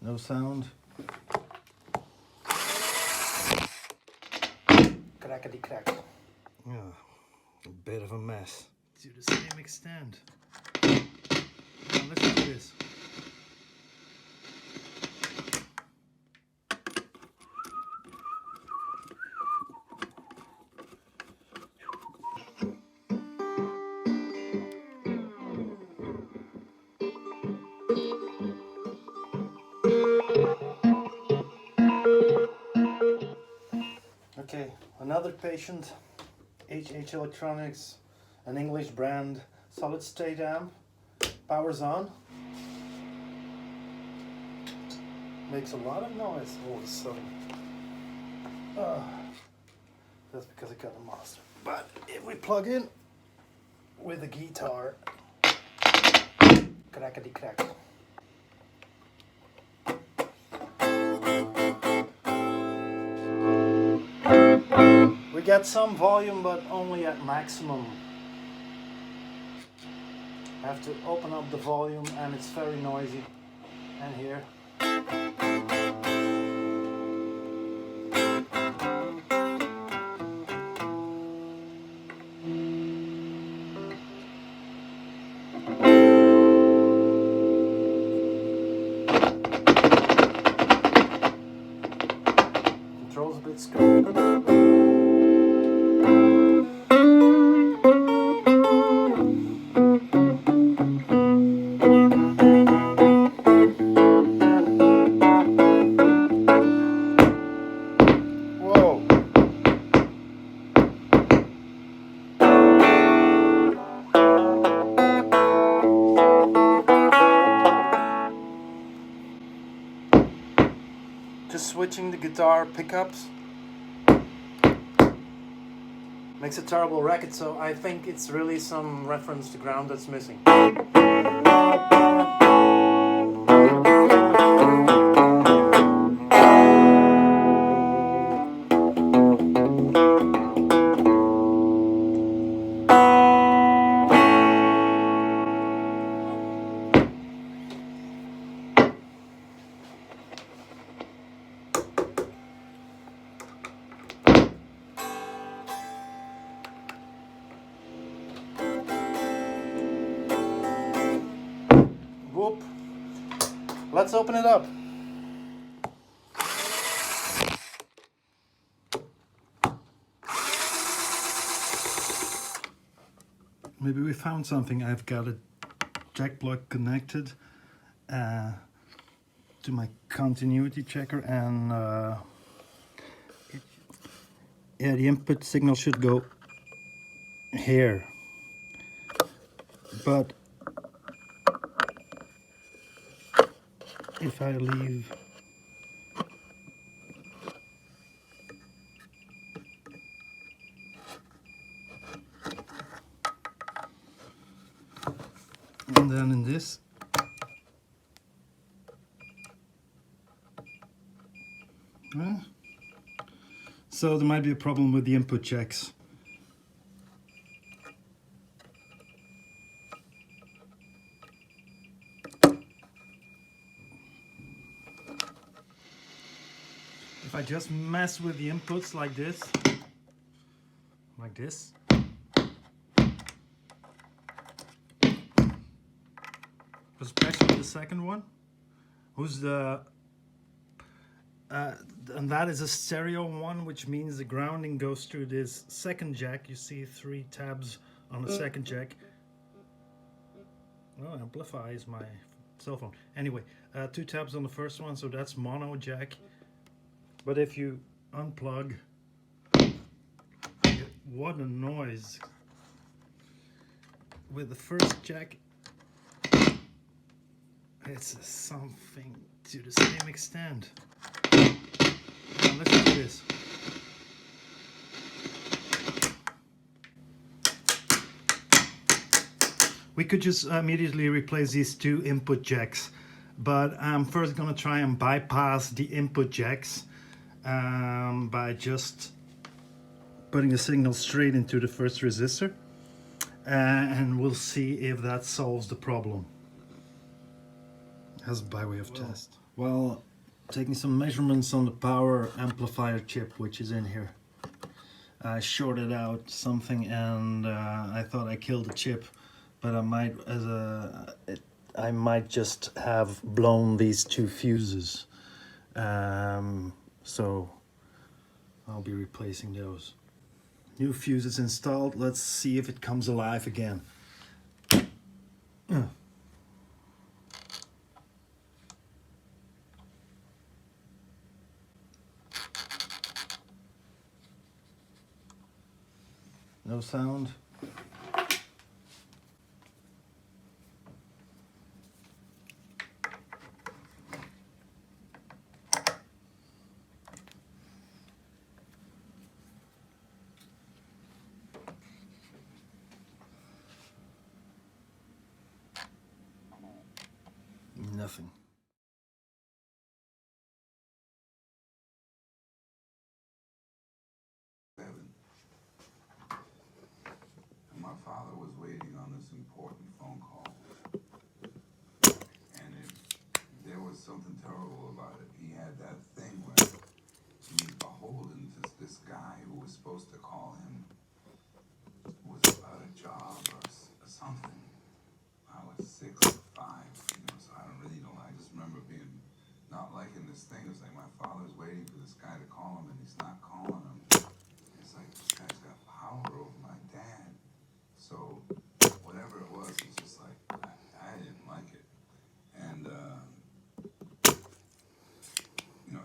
No sound. Crackety crack. Yeah, a bit of a mess. To the same extent. Now let's do this. Okay, another patient, HH Electronics, an English brand, solid state amp, powers on. Makes a lot of noise all of a sudden. That's because I got a master. But if we plug in with a guitar, crackety crack. We get some volume, but only at maximum. I have to open up the volume and it's very noisy. And here. Controls a bit scary. Just switching the guitar pickups makes a terrible racket, so I think it's really some reference to ground that's missing. Whoop. Let's open it up. Maybe we found something. I've got a jack plug connected to my continuity checker, and yeah, the input signal should go here, but if I leave and then in this, so there might be a problem with the input jacks. If I just mess with the inputs like this, especially the second one, who's the and that is a stereo one, which means the grounding goes through this second jack. You see 3 tabs on the second jack. Well, amplify is my cell phone. Anyway, 2 tabs on the first one, so that's mono jack. But if you unplug, what a noise. With the first jack, it's something to the same extent. Now let's do this. We could just immediately replace these 2 input jacks, but I'm first going to try and bypass the input jacks by just putting the signal straight into the first resistor, and we'll see if that solves the problem as by way of test. Well, taking some measurements on the power amplifier chip which is in here. I shorted out something and I thought I killed the chip, but I might just have blown these two fuses. So I'll be replacing those. New fuses installed. Let's see if it comes alive again. No sound. Nothing. My father was waiting on this important phone call, and there was something terrible about it. He had that thing where he's beholden to this guy who was supposed to call him, was about a job or something. I was 6 or 5, so I don't really know. I just remember being not liking this thing. It's like my father's waiting for this guy to call him, and he's not calling him. It's like this guy's got power over my dad. So whatever it was just like, I didn't like it. And,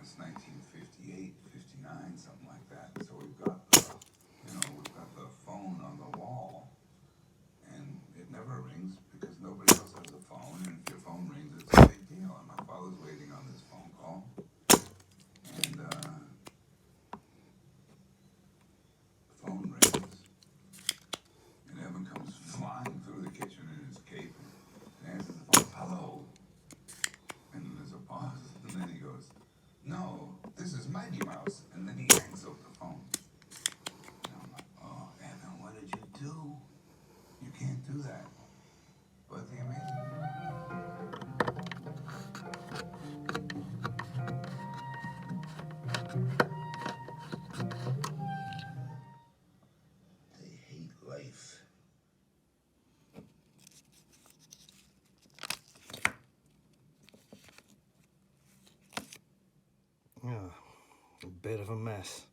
it's 1958, 59, something like that. So we've got the phone on the wall, and it never rings because nobody else has a phone. And if your phone rings, it's a big deal. And my father's waiting on this phone call. And, the phone rings. And Evan comes flying through the kitchen in his cape and answers the phone, "Hello." And then there's a pause, and then he goes, "No, this is Mighty Mouse." And then he hangs up the phone. And I'm like, "Oh, Evan, what did you do? You can't do that." But the amazing they hate life. Yeah, a bit of a mess.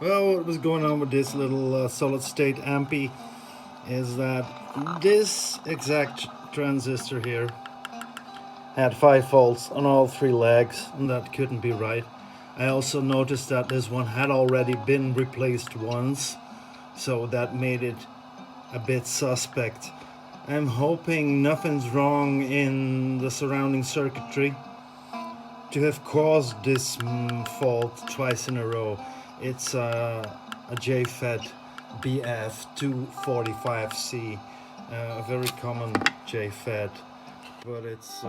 Well, what was going on with this little solid state ampy is that this exact transistor here had 5 volts on all 3 legs, and that couldn't be right. I also noticed that this one had already been replaced once, so that made it a bit suspect. I'm hoping nothing's wrong in the surrounding circuitry to have caused this fault twice in a row. It's a JFET BF245C, a very common JFET, but it's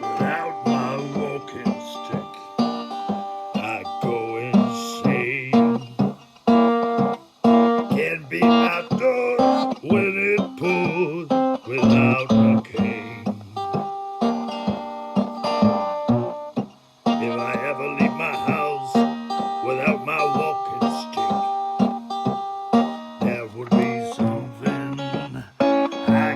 without my walking stick, I go insane. Can't be outdoors when it pours without a cane. If I ever leave my house without my walking stick, there would be something I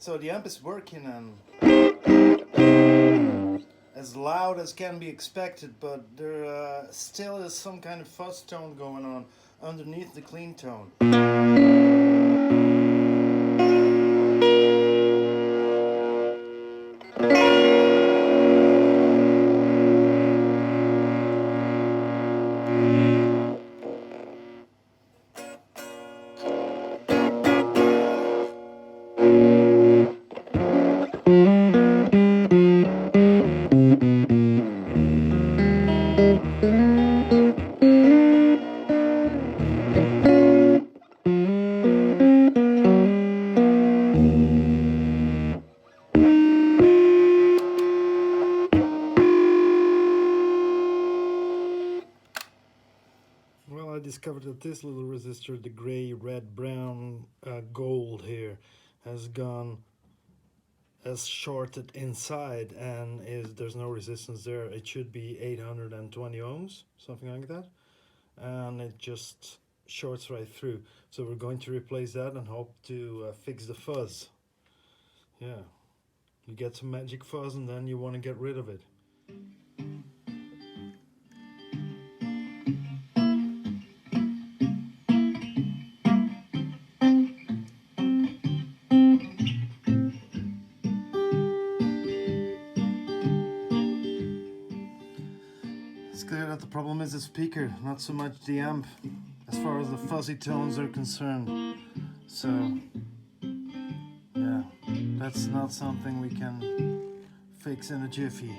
So the amp is working and as loud as can be expected, but there still is some kind of fuzz tone going on underneath the clean tone. Well, I discovered that this little resistor, the gray, red, brown, gold here, has shorted inside, and there's no resistance there. It should be 820 ohms, something like that, and it just shorts right through. So we're going to replace that and hope to fix the fuzz. Yeah, you get some magic fuzz and then you want to get rid of it. It's clear that the problem is the speaker, not so much the amp, as far as the fuzzy tones are concerned. So, yeah, that's not something we can fix in a jiffy.